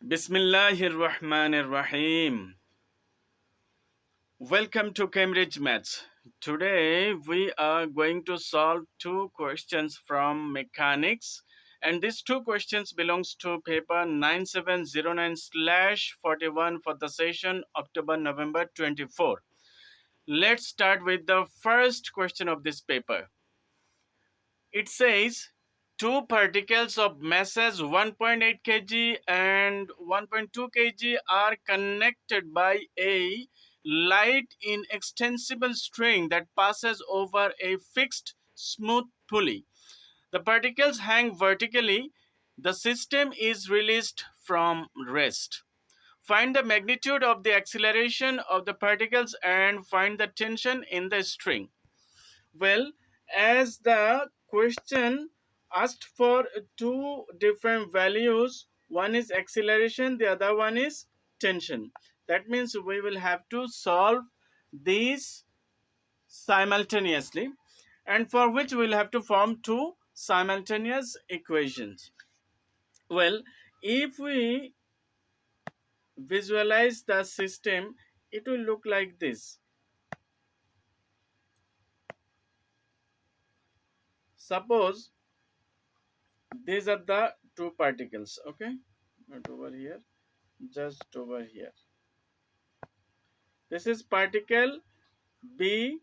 Bismillahir Rahmanir Rahim. Welcome to Cambridge Maths. Today we are going to solve two questions from mechanics, and these two questions belongs to paper 9709/41 for the session October November 24. Let's start with the first question of this paper. It says two particles of masses 1.8 kg and 1.2 kg are connected by a light inextensible string that passes over a fixed smooth pulley. The particles hang vertically. The system is released from rest. Find the magnitude of the acceleration of the particles and find the tension in the string. Well, as the question asked for two different values, one is acceleration, the other one is tension. That means we will have to solve these simultaneously, and for which we will have to form two simultaneous equations. Well, if we visualize the system, it will look like this. Suppose these are the two particles, okay, not over here, just over here. This is particle B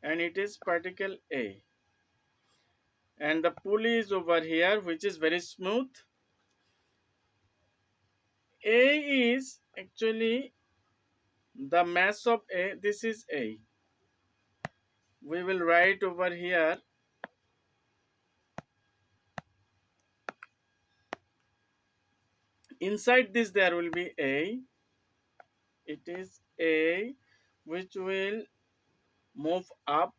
and it is particle A, and the pulley is over here, which is very smooth. A is actually the mass of A. This is A. We will write over here inside this there will be A. It is A which will move up.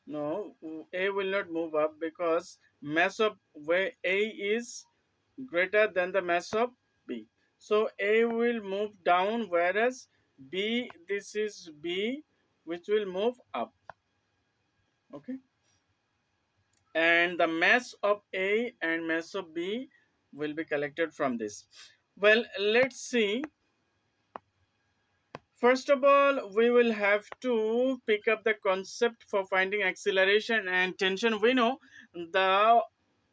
No, A will not move up because mass of where A is greater than the mass of B. So A will move down, whereas B, this is B, which will move up. Okay. And the mass of A and mass of B will be collected from this. Well, let's see. First of all, we will have to pick up the concept for finding acceleration and tension. We know the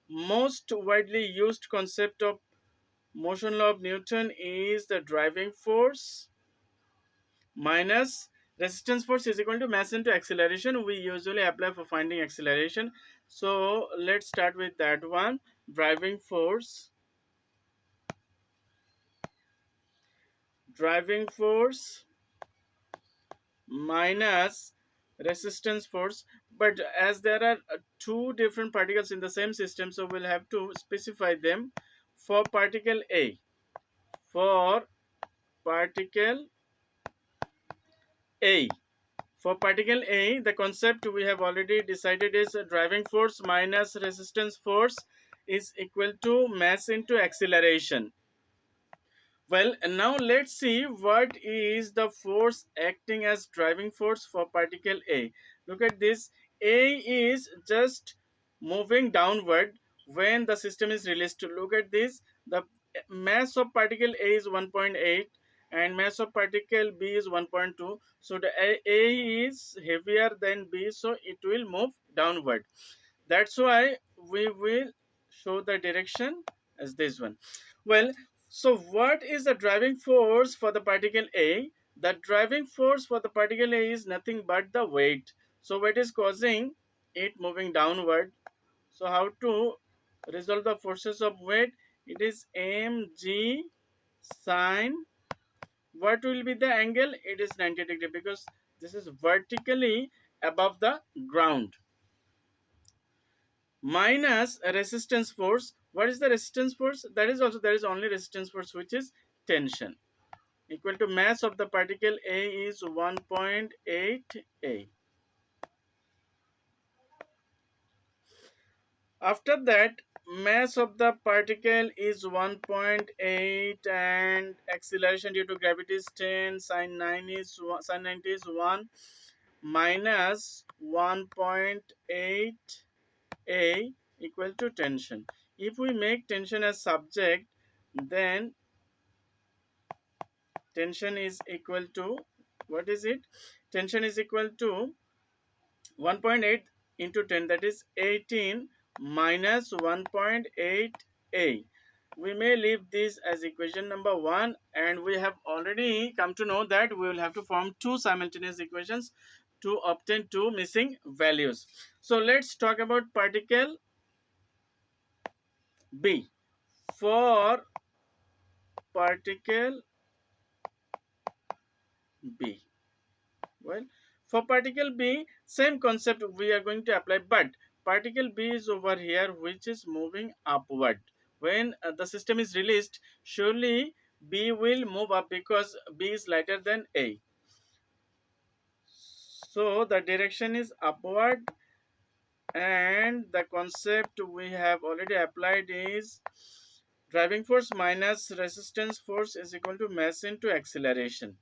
most widely used concept of motion law of Newton is the driving force minus resistance force is equal to mass into acceleration. We usually apply for finding acceleration. So let's start with that one. Driving force minus resistance force. But as there are two different particles in the same system, so we'll have to specify them. For particle A, for particle A. For particle A, the concept we have already decided is driving force minus resistance force is equal to mass into acceleration. Well, now let's see what is the force acting as driving force for particle A. Look at this. A is just moving downward when the system is released. Look at this. The mass of particle A is 1.8 and mass of particle B is 1.2. So the A is heavier than B, so it will move downward. That's why we will show the direction as this one. Well, so what is the driving force for the particle A? The driving force for the particle A is nothing but the weight. So what is causing it moving downward? So how to resolve the forces of weight? It is mg sine. What will be the angle? It is 90 degree because this is vertically above the ground. Minus a resistance force. What is the resistance force? That is also, there is only resistance force, which is tension, equal to mass of the particle A is 1.8 A. After that, mass of the particle is 1.8 and acceleration due to gravity is 10, sine 90 is 1 minus 1.8 A equal to tension. If we make tension as subject, then tension is equal to, what is it? Tension is equal to 1.8 into 10, that is 18 minus 1.8a. We may leave this as equation number 1, and we have already come to know that we will have to form two simultaneous equations to obtain two missing values. So let's talk about particle B. For particle B, well, for particle B, same concept we are going to apply, but particle B is over here, which is moving upward. When the system is released, surely B will move up because B is lighter than A. So the direction is upward, and the concept we have already applied is driving force minus resistance force is equal to mass into acceleration.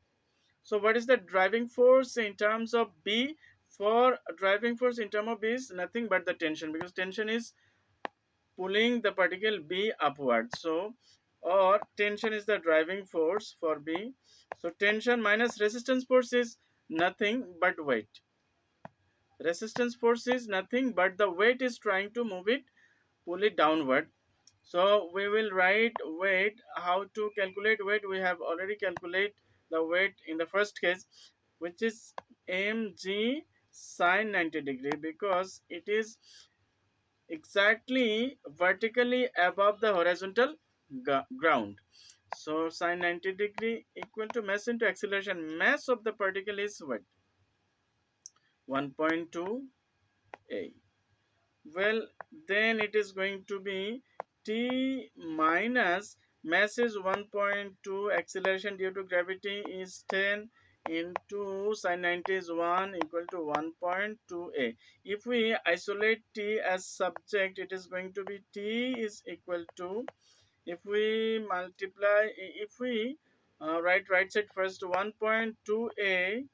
So what is the driving force in terms of B? For driving force in terms of B is nothing but the tension, because tension is pulling the particle B upward. So, or tension is the driving force for B. So tension minus resistance force is nothing but weight. Resistance force is nothing but the weight is trying to move it, pull it downward. So we will write weight. How to calculate weight? We have already calculated the weight in the first case, which is mg sine 90 degree, because it is exactly vertically above the horizontal ground. So sine 90 degree equal to mass into acceleration. Mass of the particle is what? 1.2 a. Well, then it is going to be T minus mass is 1.2, acceleration due to gravity is 10 into sine 90 is 1 equal to 1.2a. If we isolate T as subject, it is going to be T is equal to, if we multiply, if we write right side first, 1.2a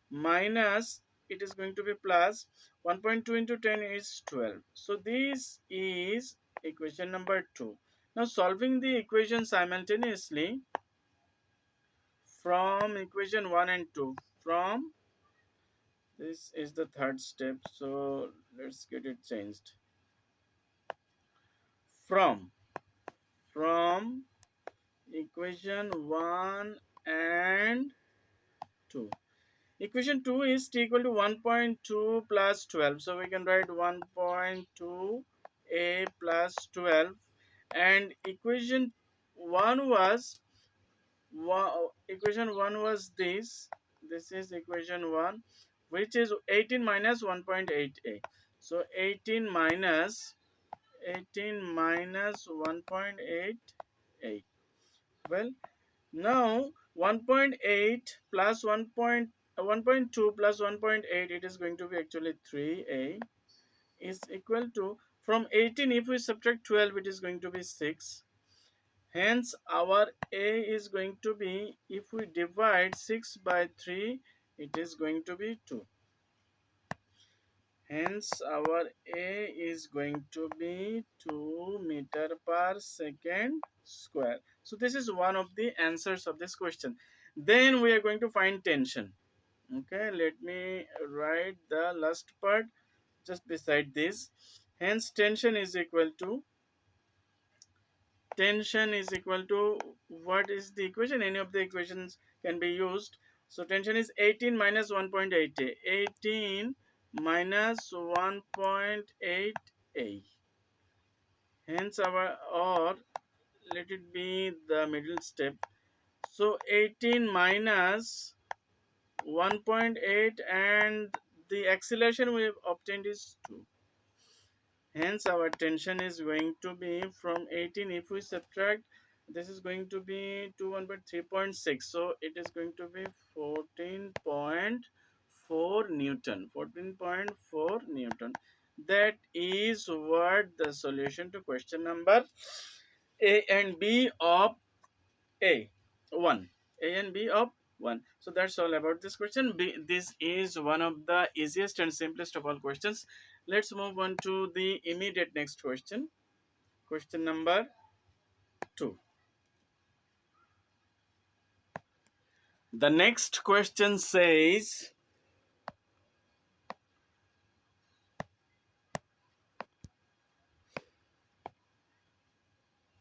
minus, it is going to be plus 1.2 into 10 is 12. So this is equation number 2. Now solving the equation simultaneously from equation 1 and 2, from, this is the third step, so let's get it changed. From equation 1 and 2, equation 2 is t equal to 1.2 plus 12. So we can write 1.2 a plus 12. And equation 1 was, equation 1 was this. This is equation 1, which is 18 minus 1.8 a. So 18 minus 1.8 a. Well, now 1.8 plus 1.2 plus 1.8, it is going to be actually 3a, is equal to, from 18 if we subtract 12, it is going to be 6. Hence our a is going to be, if we divide 6 by 3, it is going to be 2. Hence our a is going to be 2 meter per second square. So this is one of the answers of this question. Then we are going to find tension. Okay, let me write the last part just beside this. Hence tension is equal to, what is the equation? Any of the equations can be used. So tension is 18 minus 1.8 a. 18 minus 1.8 a. Hence our, or let it be the middle step. So 18 minus 1.8, and the acceleration we have obtained is 2. Hence our tension is going to be from 18, if we subtract, this is going to be 2 1 by 3.6. So it is going to be 14.4 Newton. 14.4 Newton. That is what the solution to question number A and B of A 1. A and B of 1. So that's all about this question. This is one of the easiest and simplest of all questions. Let's move on to the immediate next question. Question number 2. The next question says,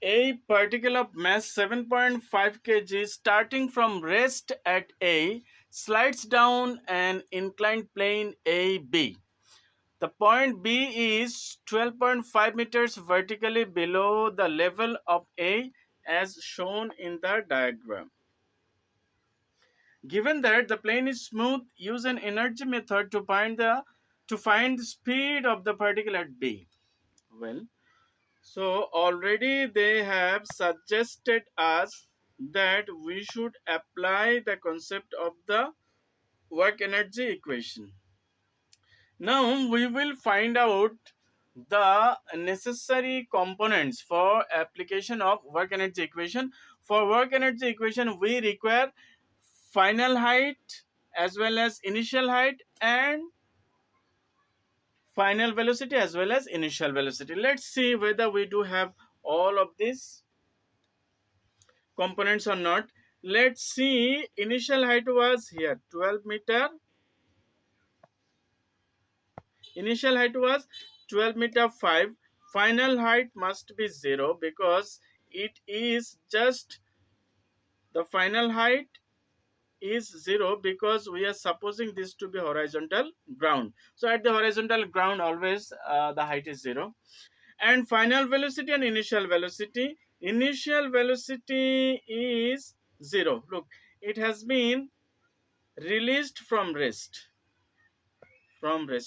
a particle of mass 7.5 kg starting from rest at A slides down an inclined plane AB. The point B is 12.5 meters vertically below the level of A as shown in the diagram. Given that the plane is smooth, use an energy method to find the speed of the particle at B. Well, so already they have suggested us that we should apply the concept of the work energy equation. Now we will find out the necessary components for application of work energy equation. For work energy equation, we require final height as well as initial height and final velocity as well as initial velocity. Let's see whether we do have all of these components or not. Let's see, initial height was here 12 meter. Initial height was 12 meter 5. Final height must be 0 because it is just the final height is 0 because we are supposing this to be horizontal ground. So at the horizontal ground always the height is 0. And final velocity and initial velocity. Initial velocity is 0. Look, it has been released from rest.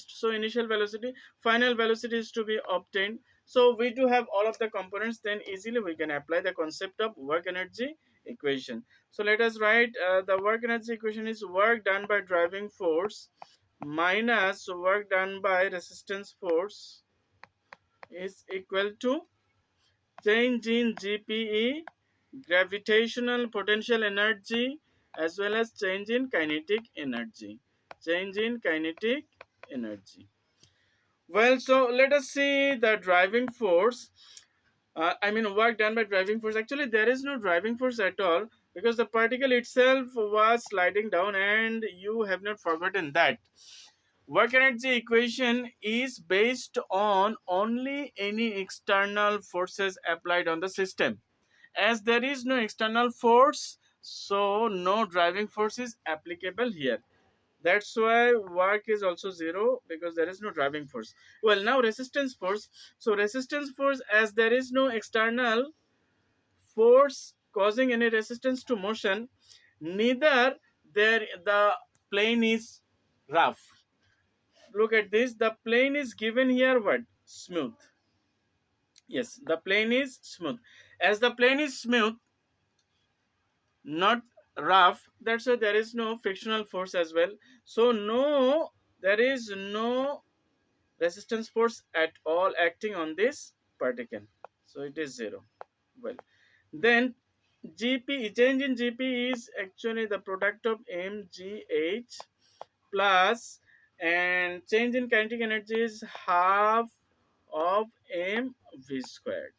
So initial velocity, final velocity is to be obtained. So we do have all of the components, then easily we can apply the concept of work energy equation. So let us write the work energy equation is work done by driving force minus work done by resistance force is equal to change in GPE, gravitational potential energy, as well as change in kinetic energy. Change in kinetic energy. Well, so let us see the driving force. Work done by driving force. Actually, there is no driving force at all because the particle itself was sliding down, and you have not forgotten that. Work energy equation is based on only any external forces applied on the system. As there is no external force, so no driving force is applicable here. That's why work is also 0 because there is no driving force. Well, now resistance force. So resistance force, as there is no external force causing any resistance to motion, neither there the plane is rough. Look at this, the plane is given here what? Smooth. Yes, the plane is smooth. As the plane is smooth, not rough, that's why there is no frictional force as well. So no, there is no resistance force at all acting on this particle. So it is 0. Well, then GP, change in GP is actually the product of mgh plus, and change in kinetic energy is half of mv squared.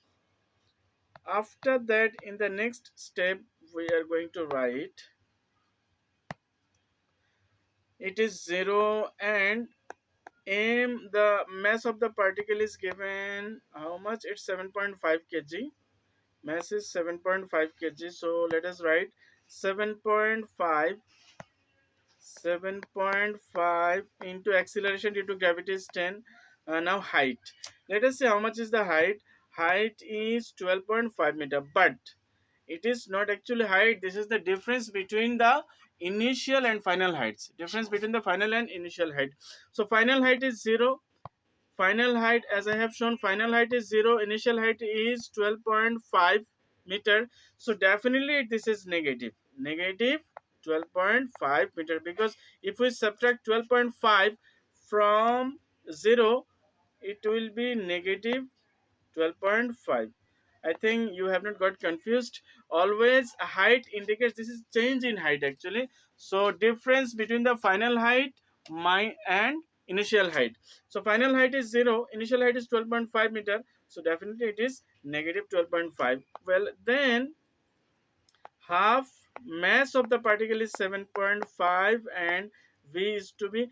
After that, in the next step, we are going to write it is 0, and the mass of the particle is given how much? It's 7.5 kg. Mass is 7.5 kg. So let us write 7.5 into acceleration due to gravity is 10. Now height. Let us see how much is the height. Height is 12.5 meter, but it is not actually height. This is the difference between the initial and final heights. Difference between the final and initial height. So final height is 0. Final height, as I have shown, final height is 0. Initial height is 12.5 meter. So definitely this is negative. Negative 12.5 meter, because if we subtract 12.5 from 0, it will be negative 12.5. I think you have not got confused. Always height indicates this is change in height actually. So difference between the final height and initial height. So final height is 0, initial height is 12.5 meter, so definitely it is negative 12.5. Well, then half mass of the particle is 7.5 and v is to be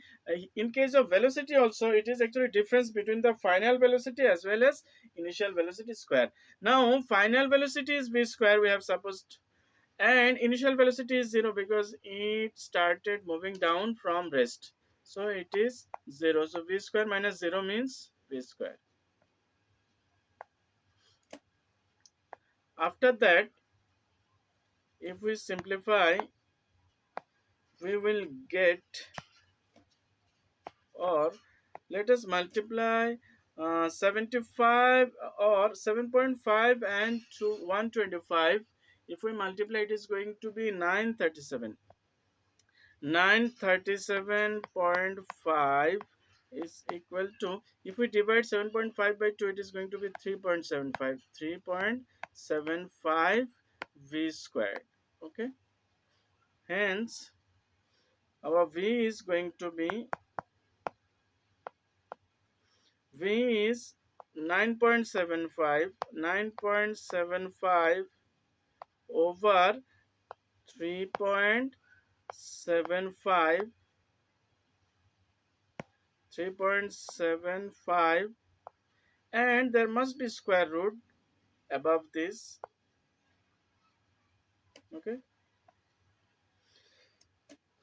in case of velocity also, it is actually difference between the final velocity as well as initial velocity square. Now final velocity is v square, we have supposed, and initial velocity is 0 because it started moving down from rest, so it is 0. So v square minus 0 means v square. After that, if we simplify, we will get, or let us multiply 75 or 7.5 and to 125. If we multiply, it is going to be 937. 937.5 is equal to, if we divide 7.5 by 2, it is going to be 3.75. 3.75 v squared. Okay, hence our v is going to be, v is 9.75, 9.75 over 3.75, 3.75, and there must be square root above this. Okay,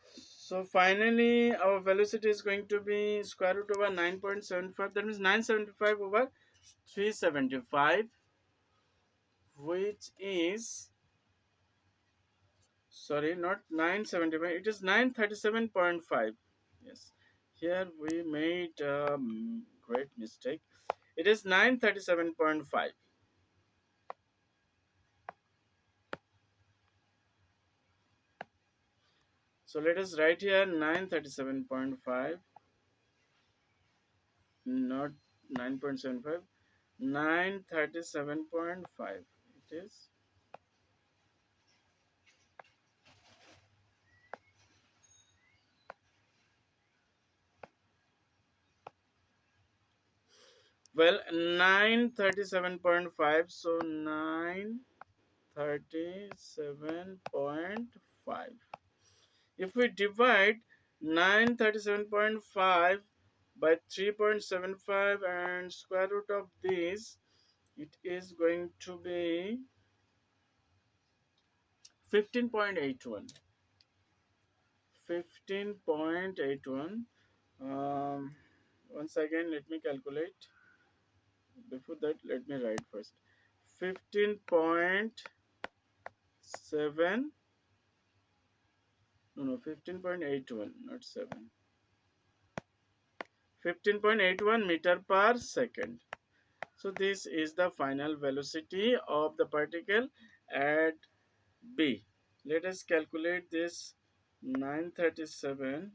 so finally our velocity is going to be square root over 9.75, that means 975 over 375, which is, sorry, not 975, it is 937.5. Yes, here we made a great mistake. It is 937.5. So let us write here 937.5, not 9.75, 937.5 it is. Well, 937.5, so 937.5. If we divide 937.5 by 3.75 and square root of this, it is going to be 15.81. 15.81. Once again, let me calculate. Before that, let me write first. 15.7. No, 15.81, not 7. 15.81 meter per second. So this is the final velocity of the particle at B. Let us calculate this. 937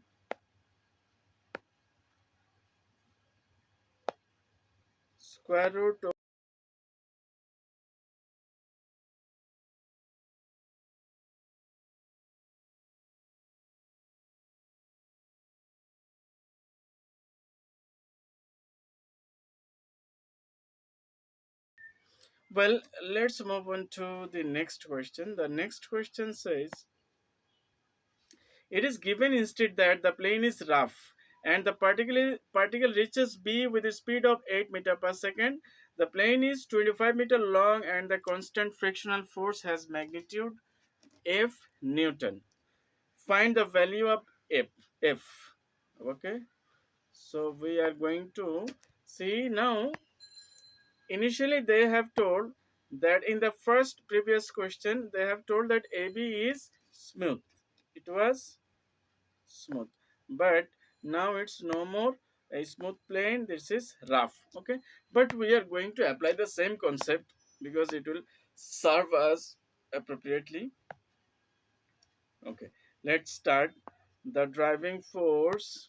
square root of, well, let's move on to the next question. The next question says, it is given instead that the plane is rough and the particle reaches B with a speed of 8 meter per second. The plane is 25 meter long and the constant frictional force has magnitude F Newton. Find the value of F. Okay, so we are going to see now. Initially, they have told that in the first previous question, they have told that AB is smooth. It was smooth, but now it's no more a smooth plane, this is rough. Okay, but we are going to apply the same concept because it will serve us appropriately. Okay, let's start. The driving force,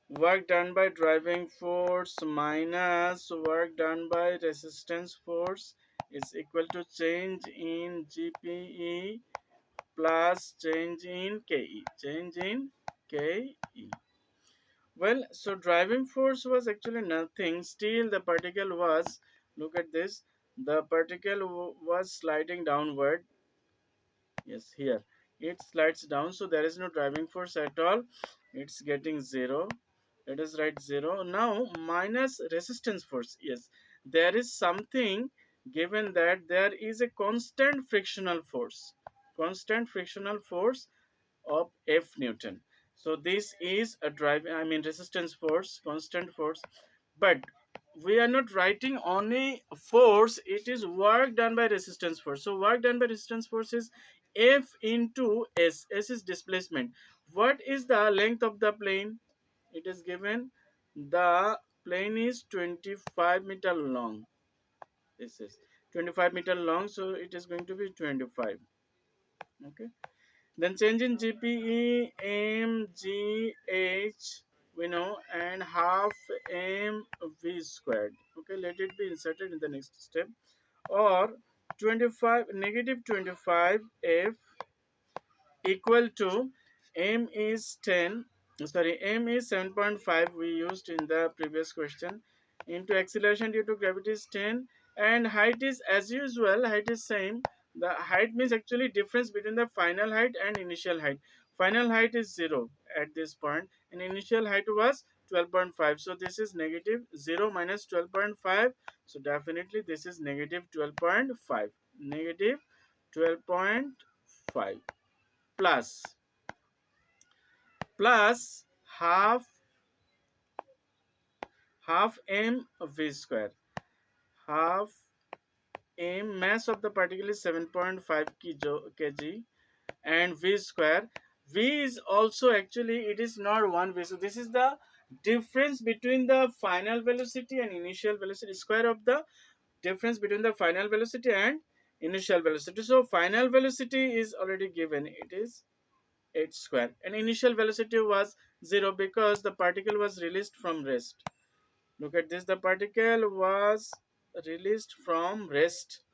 work done by driving force minus work done by resistance force is equal to change in GPE plus change in KE. Change in KE. Well, so driving force was actually nothing. Still, the particle was, look at this, the particle was sliding downward. Yes, here it slides down, so there is no driving force at all. It's getting zero. Let us write zero. Now, minus resistance force. Yes, there is something given that there is a constant frictional force. Constant frictional force of F Newton. So this is a resistance force, constant force. But we are not writing only force, it is work done by resistance force. So work done by resistance force is F into S. S is displacement. What is the length of the plane? It is given the plane is 25-meter long. This is 25-meter long, so it is going to be 25. Okay. Then change in GPE, MGH, we know, and half MV squared. Okay, let it be inserted in the next step. Or 25, negative 25 F equal to M is 10, sorry, M is 7.5 we used in the previous question, into acceleration due to gravity is 10, and height is as usual, height is same. The height means actually difference between the final height and initial height. Final height is 0 at this point and initial height was 12.5. So this is negative 0 minus 12.5. So definitely this is negative 12.5. Negative 12.5 plus plus half m v square. Half m mass of the particle is 7.5 kg and v square. V is also actually it is not 1 v. So this is the difference between the final velocity and initial velocity, square of the difference between the final velocity and initial velocity. So final velocity is already given, it is h square, and initial velocity was 0 because the particle was released from rest. Look at this, the particle was released from rest.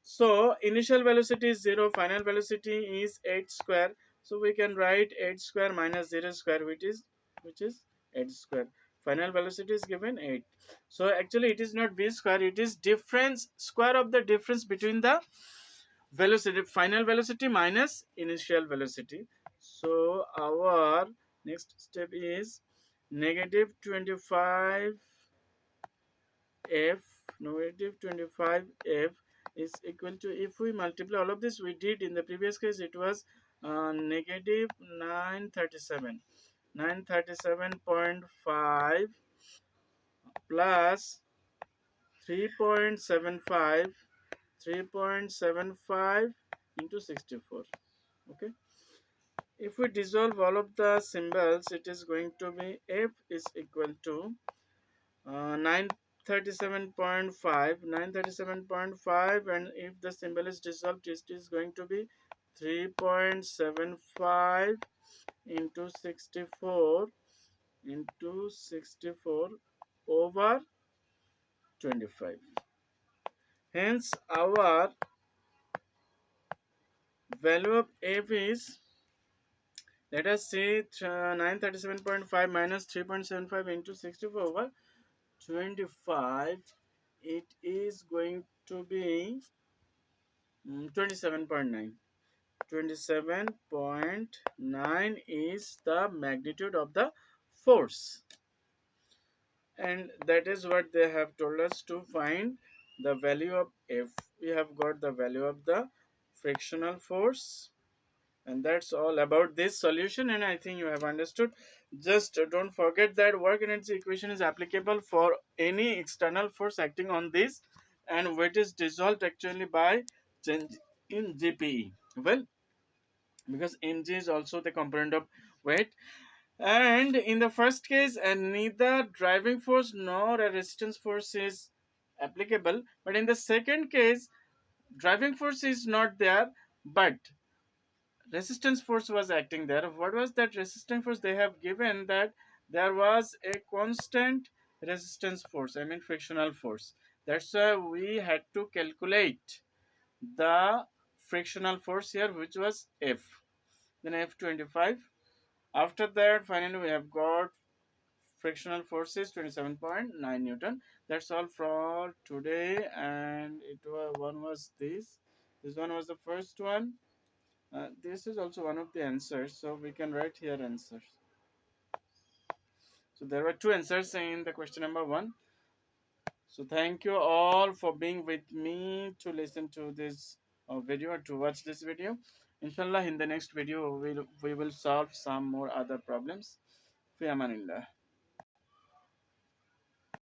So initial velocity is 0, final velocity is h square. So we can write h square minus 0 square, which is h square. Final velocity is given 8. So actually it is not v square, it is difference, square of the difference between the velocity, final velocity minus initial velocity. So our next step is negative 25 f, negative 25 f is equal to, if we multiply all of this we did in the previous case, it was negative 937.5 plus 3.75 into 64. Okay, if we dissolve all of the symbols, it is going to be f is equal to 937.5, and if the symbol is dissolved, it is going to be 3.75 into 64 over 25. Hence our value of f is, let us say 937.5 minus 3.75 into 64 over 25. It is going to be 27.9. 27.9 is the magnitude of the force, and that is what they have told us to find the value of F. We have got the value of the frictional force, and that's all about this solution, and I think you have understood. Just don't forget that work energy equation is applicable for any external force acting on this, and weight is dissolved actually by change in GPE. Well, because mg is also the component of weight, and in the first case neither driving force nor a resistance force is applicable, but in the second case driving force is not there but resistance force was acting there. What was that resistance force? They have given that there was a constant resistance force, I mean frictional force. That's why we had to calculate the frictional force here, which was F, then F25. After that, finally we have got frictional force is 27.9 Newton. That's all for today. And one was this one was the first one. This is also one of the answers, so we can write here answers. So there were two answers in the question number one. So thank you all for being with me to listen to this video or to watch this video. Inshallah, in the next video we will solve some more other problems. Fi amanillah.